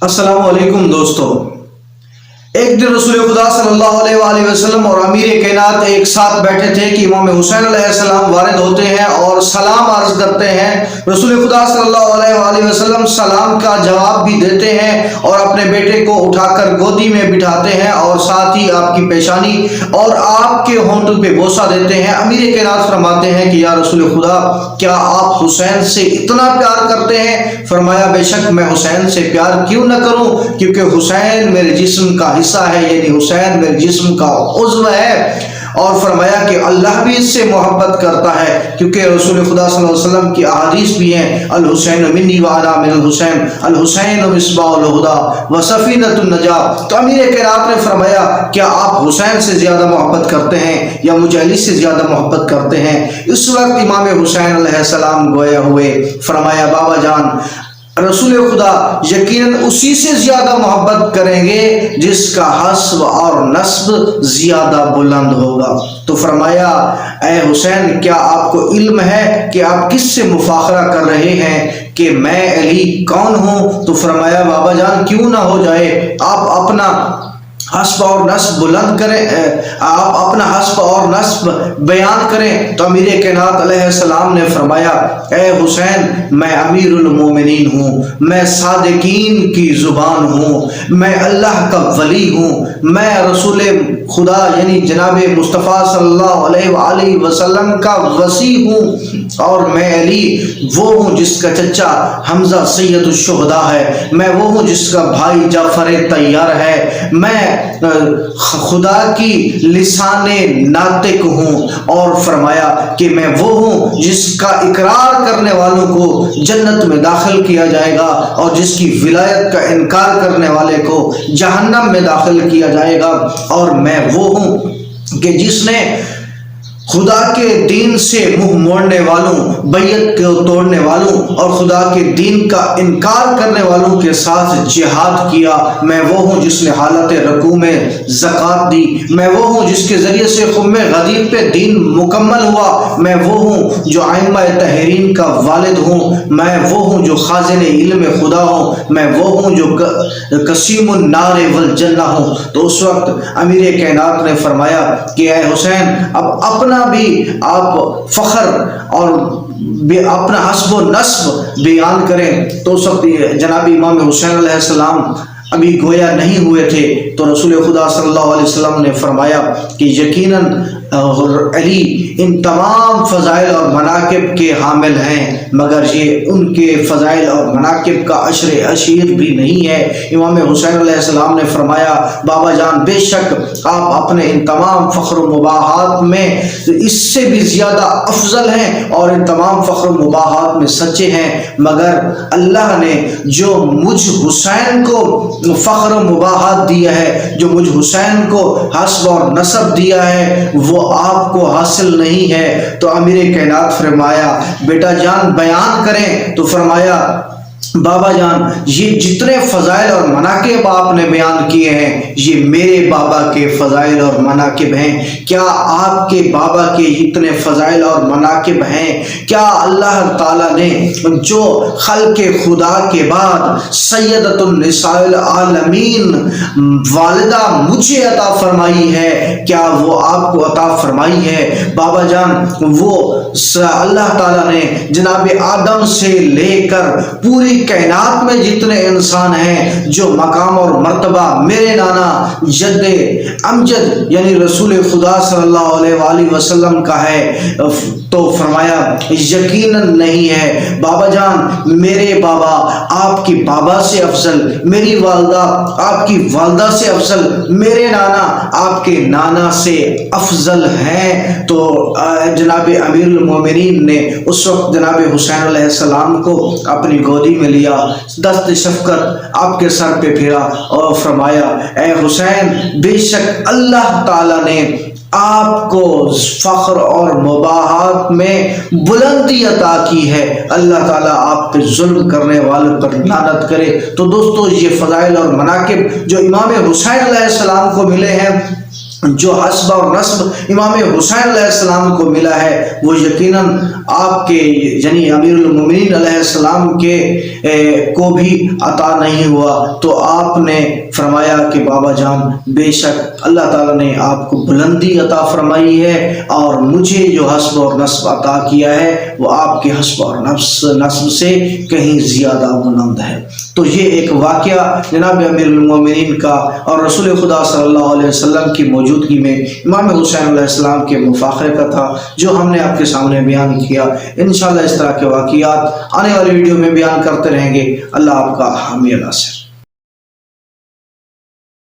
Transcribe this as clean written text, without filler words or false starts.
السلام علیکم دوستو۔ ایک دن رسول خدا صلی اللہ علیہ وآلہ وسلم اور امیر کائنات ایک ساتھ بیٹھے تھے کہ امام حسین علیہ السلام وارد ہوتے ہیں اور سلام عرض کرتے ہیں۔ رسول خدا صلی اللہ علیہ وآلہ وسلم سلام کا جواب بھی دیتے ہیں اور اپنے بیٹے کو اٹھا کر گودی میں بٹھاتے ہیں اور ساتھ ہی آپ کی پیشانی اور آپ کے ہونٹوں پہ بوسہ دیتے ہیں۔ امیر کائنات فرماتے ہیں کہ یا رسول خدا، کیا آپ حسین سے اتنا پیار کرتے ہیں؟ فرمایا بے شک میں حسین سے پیار کیوں نہ کروں، کیونکہ حسین میرے جسم کا حصہ ہے، یعنی حسین میرے جسم کا عضو ہے۔ اور فرمایا کہ اللہ بھی اس سے محبت کرتا ہے، کیونکہ رسول خدا صلی اللہ علیہ وسلم کی احادیث بھی ہیں، الحسین منی وانا من الحسین، الحسین مصباح الہدی و سفینۃ النجاۃ۔ تو امیر کائنات نے فرمایا کیا آپ حسین سے زیادہ محبت کرتے ہیں یا مجھے علی سے زیادہ محبت کرتے ہیں؟ اس وقت امام حسین علیہ السلام گویا ہوئے، فرمایا بابا جان، رسول خدا یقیناً اسی سے زیادہ محبت کریں گے جس کا حسب اور نسب زیادہ بلند ہوگا۔ تو فرمایا اے حسین، کیا آپ کو علم ہے کہ آپ کس سے مفاخرہ کر رہے ہیں کہ میں علی کون ہوں؟ تو فرمایا بابا جان کیوں نہ ہو جائے، آپ اپنا حسب اور نسب بلند کریں، آپ اپنا حسب اور نسب بیان کریں۔ تو امیر کائنات علیہ السلام نے فرمایا اے حسین، میں امیر المومنین ہوں، میں صادقین کی زبان ہوں، میں اللہ کا ولی ہوں، میں رسول خدا یعنی جناب مصطفیٰ صلی اللہ علیہ وآلہ وسلم کا وصی ہوں، اور میں علی وہ ہوں جس کا چچا حمزہ سید الشہداء ہے، میں وہ ہوں جس کا بھائی جعفر طیار ہے، میں خدا کی لسان ناطق ہوں، اور فرمایا کہ میں وہ ہوں جس کا اقرار کرنے والوں کو جنت میں داخل کیا جائے گا اور جس کی ولایت کا انکار کرنے والے کو جہنم میں داخل کیا جائے گا، اور میں وہ ہوں کہ جس نے خدا کے دین سے منہ موڑنے والوں، بیعت کو توڑنے والوں اور خدا کے دین کا انکار کرنے والوں کے ساتھ جہاد کیا، میں وہ ہوں جس نے حالت رکوع میں زکوٰۃ دی، میں وہ ہوں جس کے ذریعے سے خم غدیر پہ دین مکمل ہوا، میں وہ ہوں جو ائمہ طاہرین کا والد ہوں، میں وہ ہوں جو خازن علم خدا ہوں، میں وہ ہوں جو قسیم النار والجنہ ہوں۔ تو اس وقت امیر کائنات نے فرمایا کہ اے حسین، اب اپنا بھی آپ فخر اور اپنا حسب و نسب بیان کریں۔ تو اس وقت جناب امام حسین علیہ السلام ابھی گویا نہیں ہوئے تھے، تو رسول خدا صلی اللہ علیہ وسلم نے فرمایا کہ یقیناً علی ان تمام فضائل اور مناقب کے حامل ہیں، مگر یہ ان کے فضائل اور مناقب کا عشر عشیر بھی نہیں ہے۔ امام حسین علیہ السلام نے فرمایا بابا جان، بے شک آپ اپنے ان تمام فخر و مباحات میں اس سے بھی زیادہ افضل ہیں اور ان تمام فخر و مباحات میں سچے ہیں، مگر اللہ نے جو مجھ حسین کو فخر و مباحات دیا ہے، جو مجھ حسین کو حسب اور نسب دیا ہے، وہ آپ کو حاصل نہیں ہے۔ تو امیر کائنات فرمایا بیٹا جان بیان کریں۔ تو فرمایا بابا جان، یہ جتنے فضائل اور مناقب آپ نے بیان کیے ہیں یہ میرے بابا کے فضائل اور مناقب ہیں۔ کیا آپ کے بابا کے اتنے فضائل اور مناقب ہیں؟ کیا اللہ تعالیٰ نے جو خلق خدا کے بعد سیدۃ النساء العالمین والدہ مجھے عطا فرمائی ہے، کیا وہ آپ کو عطا فرمائی ہے؟ بابا جان، وہ اللہ تعالیٰ نے جناب آدم سے لے کر پوری کائنات میں جتنے انسان ہیں جو مقام اور مرتبہ میرے نانا جد امجد یعنی رسول خدا صلی اللہ علیہ وآلہ وسلم کا ہے، تو فرمایا یقیناً نہیں ہے بابا جان، میرے بابا آپ کی بابا سے افضل، میری والدہ آپ کی والدہ سے افضل، میرے نانا آپ کے نانا سے افضل ہیں۔ تو جناب امیر المومنین نے اس وقت جناب حسین علیہ السلام کو اپنی گودی میں لیا، دست شفقت آپ کے سر پہ پھیرا اور فرمایا اے حسین، بے شک اللہ تعالیٰ نے آپ کو فخر اور مباحات میں بلندی عطا کی ہے، اللہ تعالیٰ آپ پہ ظلم کرنے والوں پر لعنت کرے۔ تو دوستو، یہ فضائل اور مناقب جو امام حسین علیہ السلام کو ملے ہیں جو حسب اور نسب امام حسین علیہ السلام کو ملا ہے وہ یقیناً آپ کے یعنی امیر المومنین علیہ السلام کے کو بھی عطا نہیں ہوا۔ تو آپ نے فرمایا کہ بابا جان بے شک اللہ تعالیٰ نے آپ کو بلندی عطا فرمائی ہے، اور مجھے جو حسب اور نسب عطا کیا ہے وہ آپ کے حسب اور نسب سے کہیں زیادہ بلند ہے۔ تو یہ ایک واقعہ جناب امیر المومنین کا اور رسول خدا صلی اللہ علیہ وسلم کی موجودگی میں امام حسین علیہ السلام کے مفاخرے کا تھا، جو ہم نے آپ کے سامنے بیان کیا۔ انشاءاللہ اس طرح کے واقعات آنے والی ویڈیو میں بیان کرتے رہیں گے۔ اللہ آپ کا حامی ناصر۔